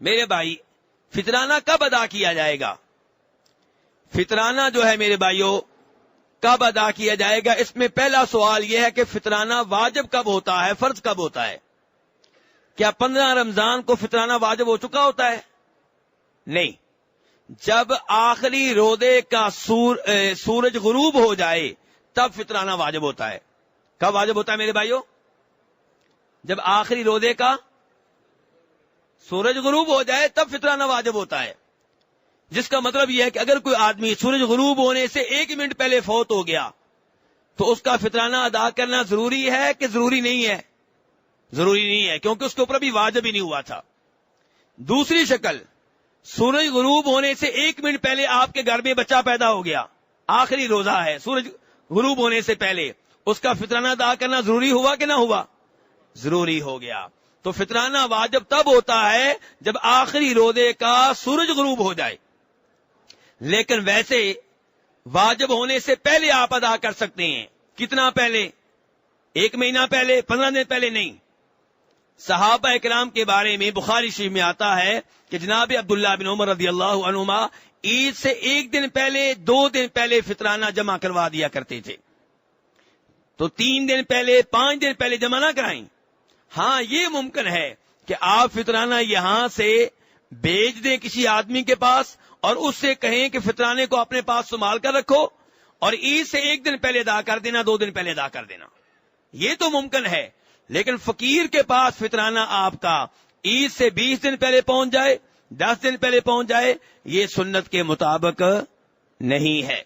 میرے بھائی فطرانہ کب ادا کیا جائے گا؟ فطرانہ جو ہے میرے بھائیوں کب ادا کیا جائے گا؟ اس میں پہلا سوال یہ ہے کہ فطرانہ واجب کب ہوتا ہے، فرض کب ہوتا ہے؟ کیا 15 رمضان کو فطرانہ واجب ہو چکا ہوتا ہے؟ نہیں، جب آخری روزے کا سورج غروب ہو جائے تب فطرانہ واجب ہوتا ہے۔ کب واجب ہوتا ہے میرے بھائیوں؟ جب آخری روزے کا سورج غروب ہو جائے تب فطرانہ واجب ہوتا ہے، جس کا مطلب یہ ہے کہ اگر کوئی آدمی سورج غروب ہونے سے 1 منٹ پہلے فوت ہو گیا تو اس کا فطرانہ ادا کرنا ضروری ہے کہ ضروری نہیں ہے؟ ضروری نہیں ہے، کیونکہ اس کے اوپر ابھی واجب ہی نہیں ہوا تھا۔ دوسری شکل، سورج غروب ہونے سے 1 منٹ پہلے آپ کے گھر میں بچہ پیدا ہو گیا، آخری روزہ ہے، سورج غروب ہونے سے پہلے اس کا فطرانہ ادا کرنا ضروری ہوا کہ نہ ہوا؟ ضروری ہو گیا۔ تو فطرانہ واجب تب ہوتا ہے جب آخری روزے کا سورج غروب ہو جائے، لیکن ویسے واجب ہونے سے پہلے آپ ادا کر سکتے ہیں۔ کتنا پہلے؟ 1 مہینہ پہلے، 15 دن پہلے نہیں۔ صحابہ اکرام کے بارے میں بخاری شریف میں آتا ہے کہ جناب عبداللہ بن عمر رضی اللہ عنہما عید سے 1 دن پہلے، 2 دن پہلے فطرانہ جمع کروا دیا کرتے تھے۔ تو 3 دن پہلے، 5 دن پہلے جمع نہ کرائیں۔ ہاں، یہ ممکن ہے کہ آپ فطرانہ یہاں سے بھیج دیں کسی آدمی کے پاس اور اس سے کہیں کہ فطرانے کو اپنے پاس سنبھال کر رکھو اور عید سے 1 دن پہلے ادا کر دینا، 2 دن پہلے ادا کر دینا، یہ تو ممکن ہے۔ لیکن فقیر کے پاس فطرانہ آپ کا عید سے 20 دن پہلے پہنچ جائے، 10 دن پہلے پہنچ جائے، یہ سنت کے مطابق نہیں ہے۔